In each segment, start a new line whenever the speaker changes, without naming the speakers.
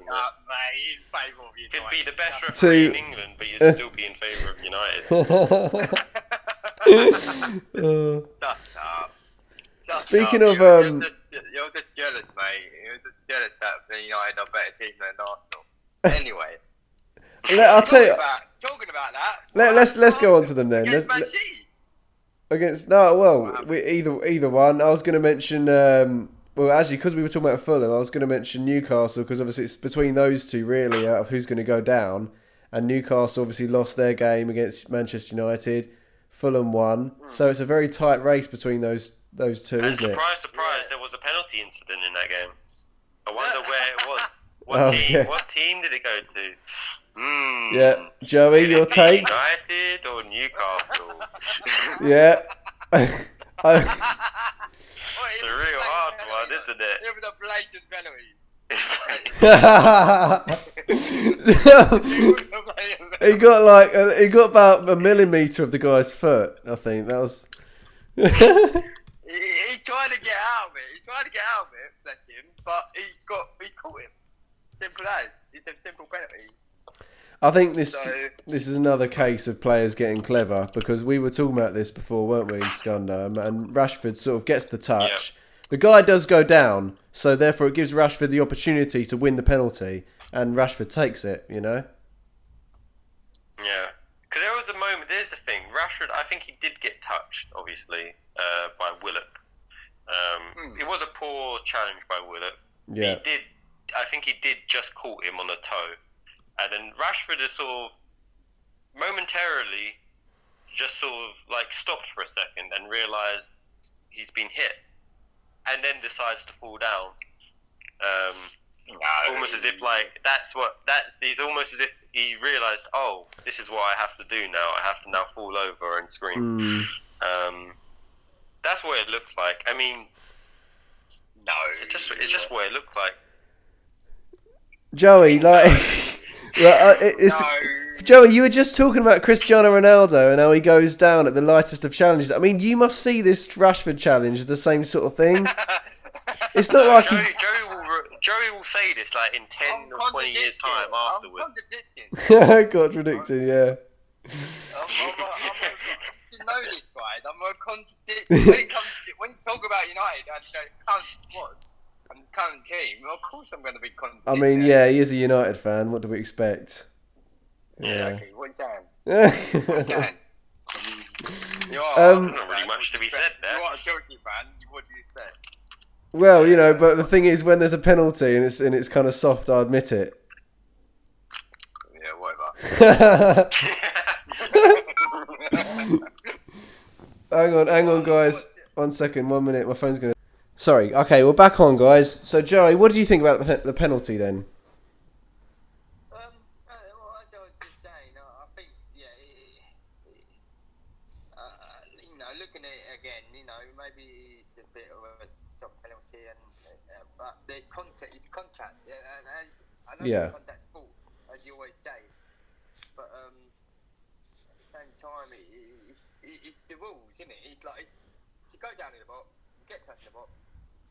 up, mate. In favour of United.
Could be the best referee in England, but you'd still be in favour of United.
Shut up.
Speaking of
you're just jealous, mate. You're just jealous that United are a better team than Arsenal. Anyway,
I'll tell you.
Talking about that.
Let's go on to them then.
Against Man City.
Either one. I was going to mention. Well, actually, because we were talking about Fulham, I was going to mention Newcastle because obviously it's between those two really out of who's going to go down. And Newcastle obviously lost their game against Manchester United. Fulham won, so it's a very tight race between those two,
and
isn't it?
Surprise! There was a penalty incident in that game. I wonder where it was. What team did it go to?
Yeah, Joey, your take?
United or Newcastle?
Yeah.
It's a real hard one, isn't it?
It was a blatant penalty.
He got about a millimetre of the guy's foot. I think that was.
He's trying to get out of it. Bless him. But he caught him. Simple as. It's a simple penalty.
I think this is another case of players getting clever because we were talking about this before, weren't we, Skunda? And Rashford sort of gets the touch. Yep. The guy does go down, so therefore it gives Rashford the opportunity to win the penalty, and Rashford takes it, you know?
Yeah. Because there was a moment, there's the thing, Rashford, I think he did get touched, obviously, by Willock. It was a poor challenge by Willock.
Yeah.
I think he did just caught him on the toe. And then Rashford is sort of momentarily just sort of like stopped for a second and realised he's been hit, and then decides to fall down. Almost as if he's almost as if he realised, oh, this is what I have to do now. I have to now fall over and scream. That's what it looked like. I mean, no, it's just what it looked like.
Joey, Joey, you were just talking about Cristiano Ronaldo and how he goes down at the lightest of challenges. I mean, you must see this Rashford challenge as the same sort of thing. It's not like
Joey will say this like in 10 or 20 years' time afterwards.
Contradicting, yeah.
You know this, guys. I'm a contradiction. When you talk about United, I go, current team. Well, of course, I'm going to be contradicting.
I mean, yeah, he is a United fan. What do we expect?
Yeah. Okay, what are you saying?
There's
not really much to be said there.
You are a Chelsea fan. What do you expect?
Well, you know, but the thing is, when there's a penalty and it's kind of soft, I admit it.
Yeah, whatever.
Hang on, guys. 1 second, 1 minute. My phone's gonna. Sorry. Okay, we're back on, guys. So, Joey, what do you think about the penalty then?
Looking at it again, maybe it's a bit of a soft penalty, but the contact is contact. I know contact's fault, as you always say, but at the same time, it's the rules, isn't it? It's like you go down in the box, you get touched in the box,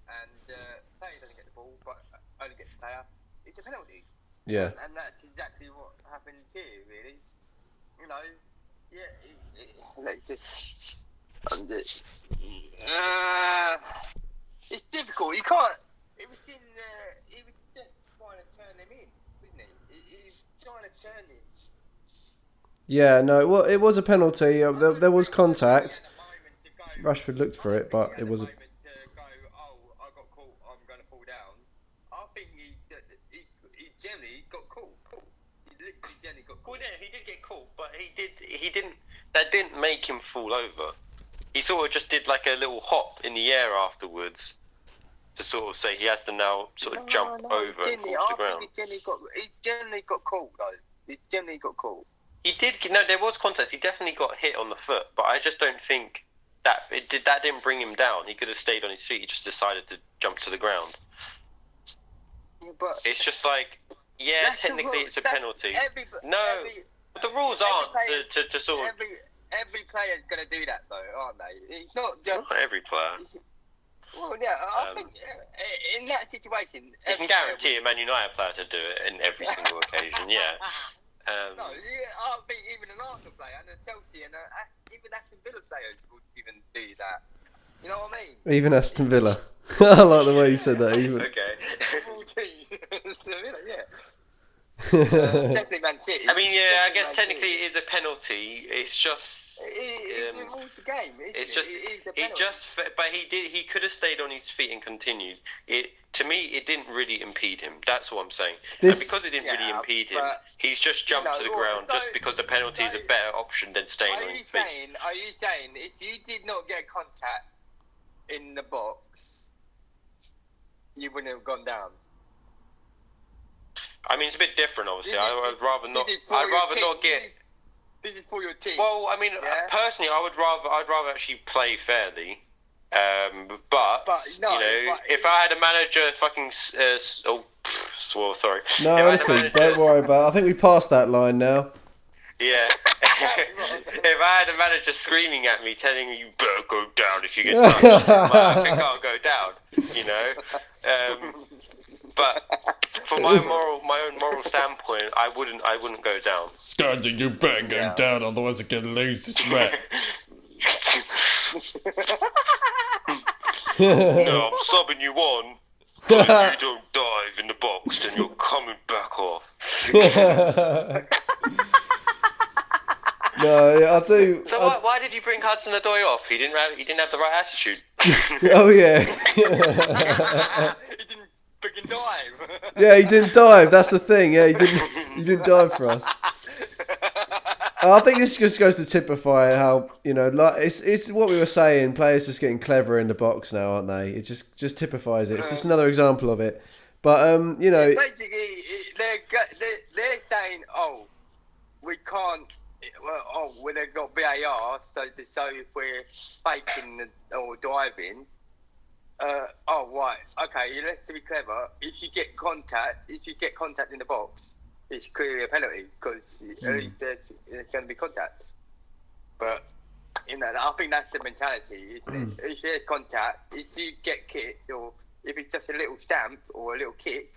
and player doesn't get the ball, but only gets the player. It's a penalty.
Yeah.
And that's exactly what happened here, really. Let's just. It's difficult. You can't. He was just trying to turn him in, wasn't he? He was trying to turn him.
Yeah, no. Well, it was a penalty. There was contact. Rashford looked for it, but it was a.
I got caught. I'm going to fall down. I think he generally got caught. He literally generally got caught.
Well, yeah, he did get caught, but he didn't. That didn't make him fall over. He sort of just did like a little hop in the air afterwards to sort of say he has to now sort of jump over and fall to the ground.
He generally got caught, though. He generally got caught.
He did. No, there was contact. He definitely got hit on the foot, but I just don't think that that didn't bring him down. He could have stayed on his feet. He just decided to jump to the ground.
Yeah, but
it's just like, yeah, technically it's a penalty. But the rules aren't to sort of.
Every player's going to do that, though, aren't they? It's not just...
Not every player.
Well, yeah, I think in that situation,
you can guarantee a Man United player to do it in every single occasion. Yeah.
No, I think even an Arsenal player and a Chelsea and even Aston Villa players would even do that. You know what I mean?
Even Aston Villa. I like the way you said that. Even.
Okay.
Yeah. Definitely Man City.
I mean, yeah,
definitely
I guess technically it is a penalty. It's just.
It's the rules of the game.
It's just. But he could have stayed on his feet and continued. To me, it didn't really impede him. That's what I'm saying. And because it didn't really impede him, he's just jumped to the ground just because the penalty is a better option than staying on his feet.
Are you saying if you did not get contact in the box, you wouldn't have gone down?
I mean, it's a bit different, obviously. I'd rather not get.
This is for your team.
Well, I mean, personally, I'd rather actually play fairly. If I had a manager fucking sorry.
No, honestly, don't worry about it. I think we passed that line now.
Yeah. If I had a manager screaming at me, telling me you better go down if you get touched, I think I'll go down. You know. But from my own moral standpoint, I wouldn't go down.
Scotty, you better go down, otherwise I can lose this match.
No, I'm subbing you on. But if you don't dive in the box, then you're coming back off.
No, yeah, I do.
So why did you bring Hudson-Odoi off? He didn't have the right attitude.
Oh yeah.
He didn't freaking dive.
Yeah, he didn't dive. That's the thing. Yeah, he didn't dive for us. I think this just goes to typify how, like it's what we were saying. Players just getting clever in the box now, aren't they? It just typifies it. It's just another example of it. But
basically, they're saying, oh, we can't. Well, they've got VAR, so if we're faking or diving. Right, okay. Let's be clever. If you get contact in the box, it's clearly a penalty because at least there's going to be contact. But I think that's the mentality. Isn't it? If there's contact, if you get kicked, or if it's just a little stamp or a little kick,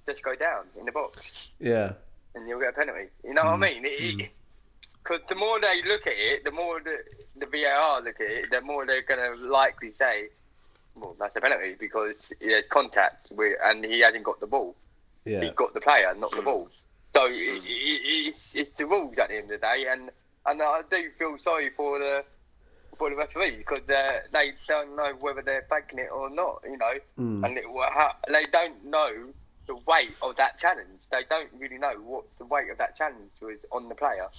just go down in the box.
Yeah.
And you'll get a penalty. You know what I mean? Because the more they look at it, the more the VAR look at it, the more they're going to likely say, well, that's a penalty because there's contact and he hasn't got the ball.
Yeah.
He's got the player, not the ball. So it's the rules at the end of the day, and I do feel sorry for the referees because they don't know whether they're faking it or not, and they don't know the weight of that challenge. They don't really know what the weight of that challenge was on the player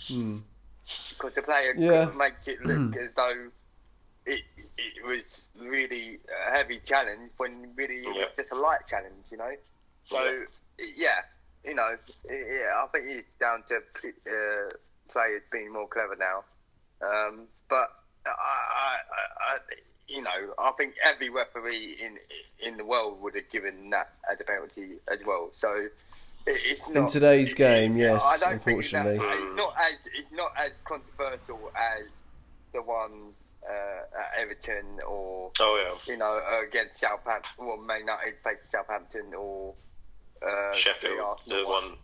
because the player makes it look as though it was really a heavy challenge when really it was just a light challenge, So I think it's down to players being more clever now. But I think every referee in the world would have given that as a penalty as well. So it's not
in today's game. Yes,
I don't
unfortunately,
think it's not as controversial as the one at Everton or against Southampton. Well, Man United faced Southampton or
Sheffield, the one.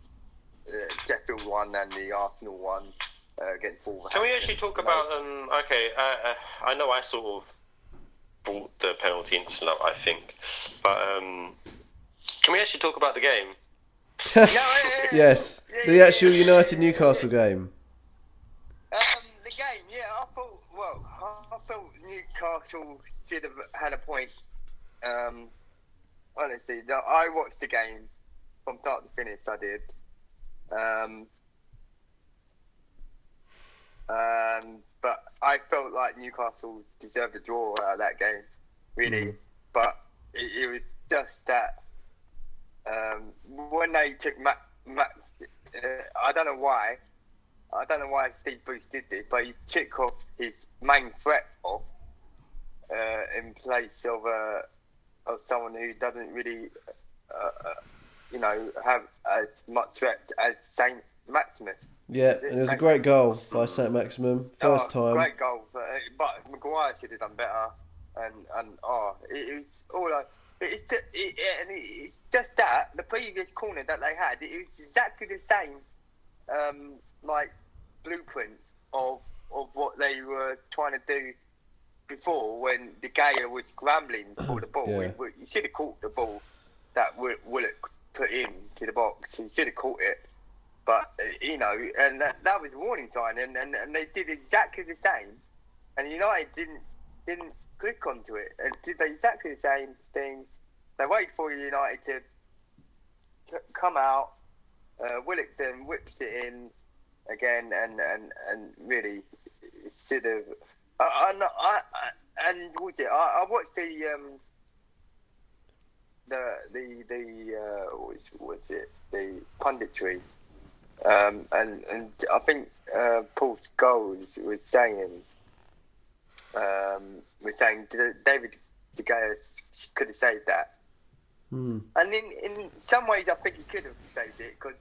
Sheffield one and the Arsenal one against Wolverhampton.
Can we actually talk about? I know I sort of brought the penalty into love, I think, but can we actually talk about the game?
Yes, the actual United Newcastle game.
The game, I thought Newcastle should have had a point. Honestly, I watched the game from start to finish. I did. But I felt like Newcastle deserved a draw out of that game, really. But it was just that when they took I don't know why Steve Bruce did this, but he took off his main threat off in place of someone who doesn't really have as much threat as Saint Maximus.
Yeah, and it was a great goal by Saint Maximum. First time.
Great goal, but Maguire should have done better. it was all like it's just that the previous corner that they had, it was exactly the same, like blueprint of what they were trying to do before when De Gea was scrambling for the ball.
Yeah.
You should have caught the ball that Willock put in to the box. He should have caught it. But, and that was a warning sign, and they did exactly the same. And United didn't click onto it. And did exactly the same thing. They waited for United to come out. Willock then whips it in again, and really should have. I watched the punditry, and I think Paul Scholes was saying David De Gea could have saved that, and in some ways I think he could have saved it because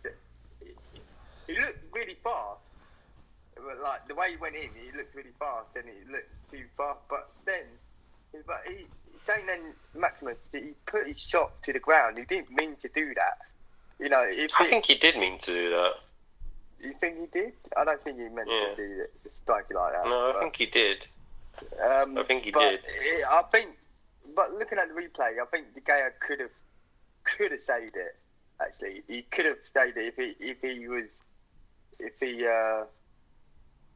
he looked really fast. Like the way he went in, he looked really fast, and he looked too fast. But saying then Maximus, he put his shot to the ground. He didn't mean to do that.
I think he did mean to do that.
You think he did? I don't think he meant to do the strike like that.
No, I think he did. I think he did.
But looking at the replay, I think De Gea could have saved it. Actually, he could have saved it if he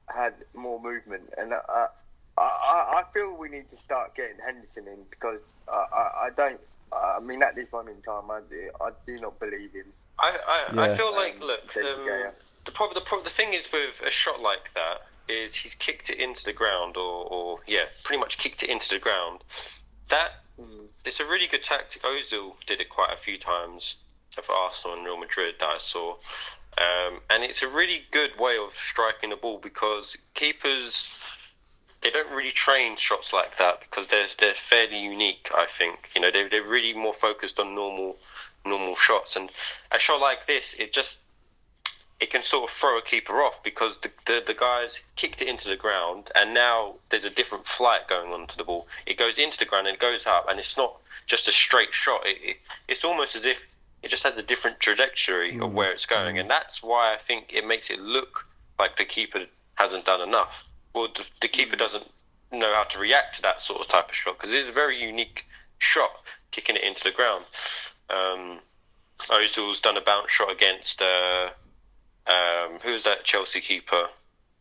had more movement, and I feel we need to start getting Henderson in because I don't. I mean, at this moment in time, I do not believe him.
I feel like the thing is with a shot like that is he's kicked it into the ground, or pretty much kicked it into the ground. It's a really good tactic. Ozil did it quite a few times for Arsenal and Real Madrid that I saw. And it's a really good way of striking the ball because keepers, they don't really train shots like that because they're fairly unique, I think. They're really more focused on normal shots. And a shot like this, it can sort of throw a keeper off because the guys kicked it into the ground and now there's a different flight going on to the ball. It goes into the ground and it goes up and it's not just a straight shot. It's almost as if it just has a different trajectory of where it's going. And that's why I think it makes it look like the keeper hasn't done enough. Or the keeper doesn't know how to react to that sort of type of shot because it's a very unique shot, kicking it into the ground. Ozil's done a bounce shot against... who's that Chelsea keeper?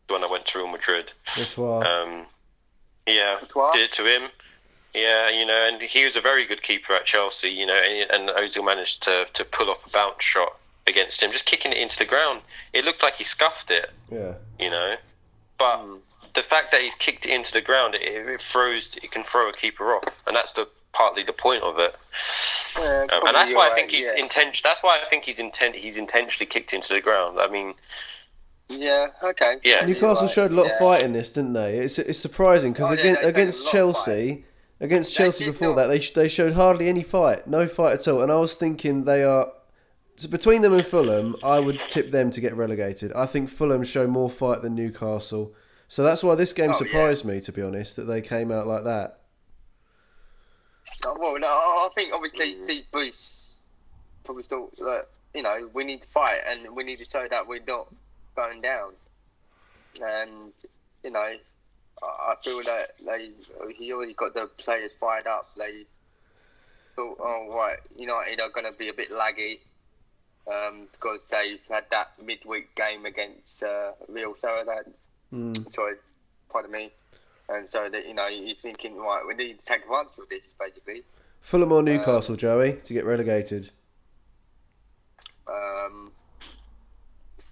The one that went to Real Madrid.
Courtois.
Courtois?
Did it to him. Yeah, and he was a very good keeper at Chelsea, and Ozil managed to pull off a bounce shot against him, just kicking it into the ground. It looked like he scuffed it.
Yeah.
But the fact that he's kicked it into the ground, it can throw a keeper off, and that's partly the point of it. And that's why I think he's That's why I think he's intentionally kicked into the ground. I mean,
yeah, okay.
Yeah,
Newcastle showed a lot of fight in this, didn't they? It's surprising because against Chelsea before that they showed hardly any fight, no fight at all. And I was thinking so between them and Fulham, I would tip them to get relegated. I think Fulham show more fight than Newcastle, so that's why this game surprised me, to be honest, that they came out like that.
Well, no, I think obviously Steve Bruce probably thought that we need to fight and we need to show that we're not going down. And I feel that he already got the players fired up. They thought, United are going to be a bit laggy because they've had that midweek game against Real Sociedad. Sorry, pardon me. And so that you're thinking, right, we need to take advantage of this, basically.
Fulham or Newcastle, Joey, to get relegated?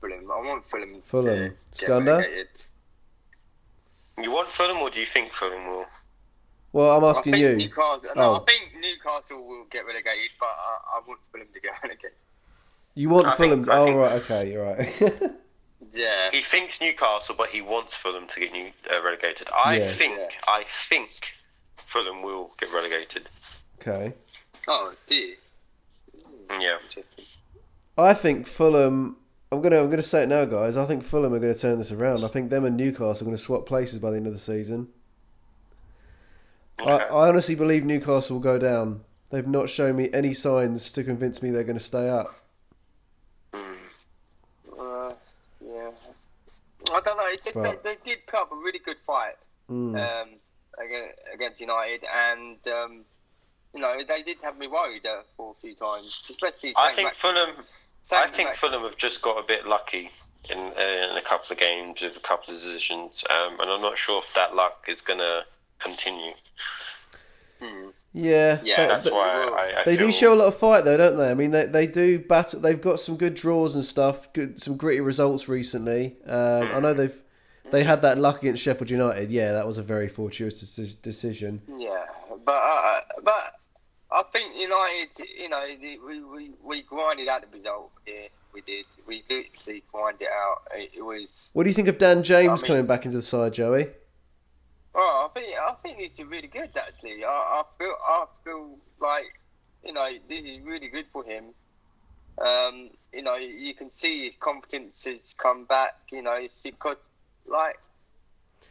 Fulham. I want Fulham.
Fulham.
To get relegated.
You want Fulham, or do you think Fulham will?
Well, I'm asking you.
I think Newcastle will get relegated, but I want Fulham to get relegated.
You want Fulham? Right. Okay, you're right.
Yeah.
He thinks Newcastle, but he wants Fulham to get relegated. I think Fulham will get relegated.
Okay.
Oh, dear.
Yeah.
I think Fulham. I'm gonna say it now, guys. I think Fulham are gonna turn this around. I think them and Newcastle are gonna swap places by the end of the season.
Okay.
I honestly believe Newcastle will go down. They've not shown me any signs to convince me they're going to stay up.
Yeah. I don't know. It's just,
But-
they did put up a really good fight against United, and they did have me worried for a few times, especially.
I think Fulham have just got a bit lucky in a couple of games with a couple of decisions, and I'm not sure if that luck is going to continue.
Yeah,
that's why
they do show a lot of fight though, don't they? I mean, they do battle. They've got some good draws and stuff, some gritty results recently. I know they had that luck against Sheffield United. Yeah, that was a very fortuitous decision.
Yeah, but I think United, we grinded out the result. Yeah, we did. We literally grinded it out. It was.
What do you think of Dan James coming back into the side, Joey?
Oh, I think it's really good actually. I feel like this is really good for him. You can see his confidence has come back. Because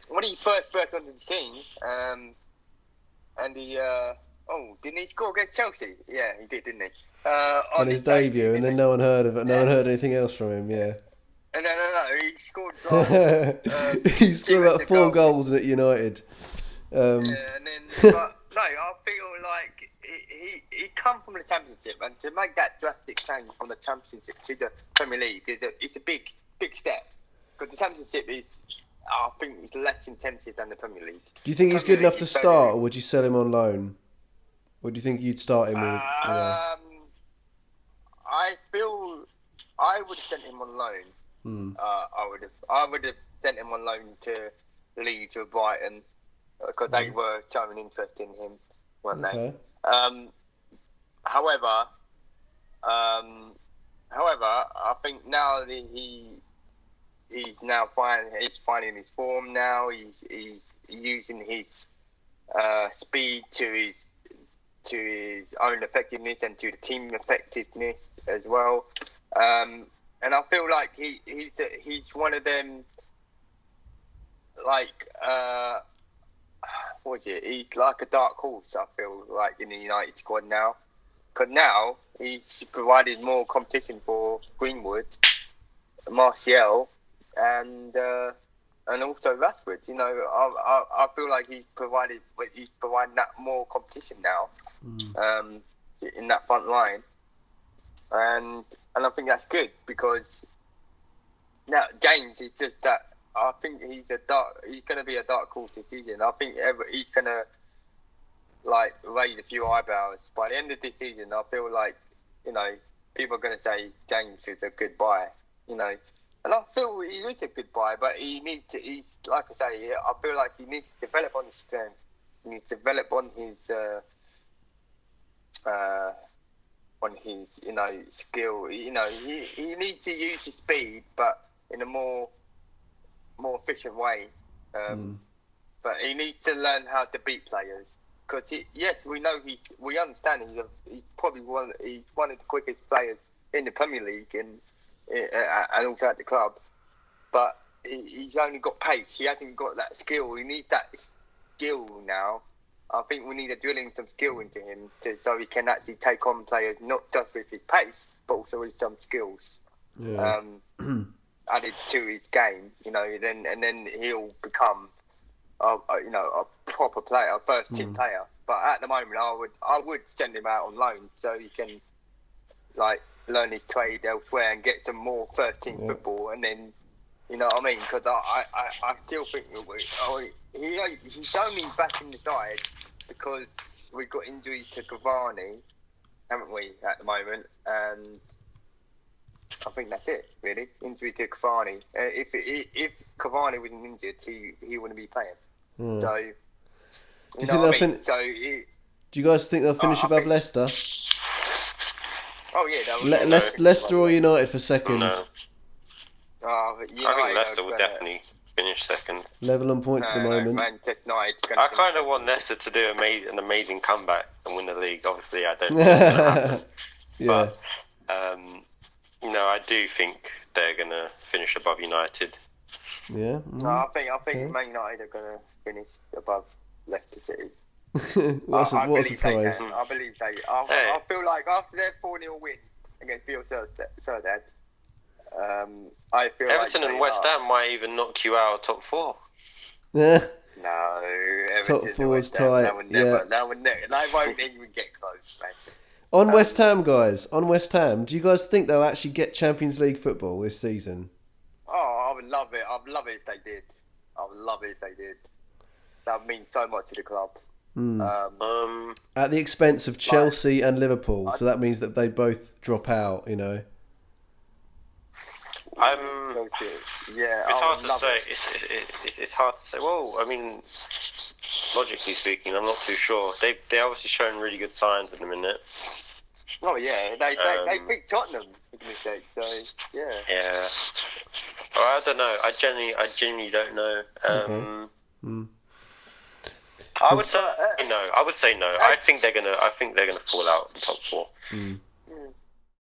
when he first broke onto the team, and he didn't he score against Chelsea? Yeah, he did, didn't he?
On his debut, and then no one heard of it. No one heard anything else from him. Yeah.
No. He scored.
He scored about 4 goals at United.
And then, but no, I feel like he come from the Championship, and to make that drastic change from the Championship to the Premier League it's a big step. Because the Championship is, I think, it's less intensive than the Premier League.
Do you think he's good enough to start, or would you sell him on loan? Or do you think you'd start him with?
I feel I would have sent him on loan. I would have sent him on loan to Leeds or Brighton because they were showing interest in him, weren't they? However, I think now that he's now finding his form now. He's using his speed to his own effectiveness and to the team effectiveness as well. And I feel like he's one of them, like, what is it? He's like a dark horse, I feel like, in the United squad now. Because now he's provided more competition for Greenwood, Martial, and also Rashford. I feel like he's providing that more competition now in that front line. And I think that's good because now James is just that. I think he's going to be a dark horse this season. I think he's going to raise a few eyebrows by the end of this season. I feel like people are going to say James is a good buy. And I feel he is a good buy, but he needs to. He's like I say. I feel like he needs to develop on his strength. He needs to develop on his skill. He needs to use his speed, but in a more efficient way. But he needs to learn how to beat players. Because yes, we understand he's probably one of the quickest players in the Premier League and also at the club. But he's only got pace. He hasn't got that skill. We need that skill now. I think we need to drill in some skill into him so he can actually take on players, not just with his pace, but also with some skills added to his game. Then he'll become a proper player, a first team player. But at the moment, I would send him out on loan so he can learn his trade elsewhere and get some more first team football. And then you know what I mean? Because I still think he's only back in the side because we've got injuries to Cavani, haven't we, at the moment? And I think that's it, really. Injury to Cavani. If Cavani wasn't injured, he wouldn't be playing. So, you know what I mean?
Do you guys think they'll finish above Leicester?
Oh yeah,
Leicester or United for second?
No. I think Leicester will definitely finish second.
Level on points at the moment.
Manchester United.
I kind of want Leicester to do an amazing comeback and win the league. Obviously, I don't think it's going to happen.
Yeah.
But I do think they're going to finish above United.
Yeah.
No, I think Man United are going to finish above Leicester City.
what a
believe
surprise!
They can. I believe they. I feel like after their 4-0 win against Real Sociedad, I feel
Everton
like
and West Ham might even knock you out of top 4.
Yeah.
No,
Top 4's tight.
That would never. They won't even get close, man.
On West Ham, guys. On West Ham, do you guys think they'll actually get Champions League football this season?
Oh, I would love it. I'd love it if they did. That would mean so much to the club.
At the expense of Chelsea and Liverpool, so that means that they both drop out.
Chelsea, yeah,
it's hard to say. It's hard to say. Well, I mean, logically speaking, I'm not too sure. They obviously showing really good signs at the minute.
Oh yeah, they beat Tottenham for goodness sake. So yeah.
Yeah. I don't know. I genuinely don't know. I would say no. I think they're gonna fall out in the top 4.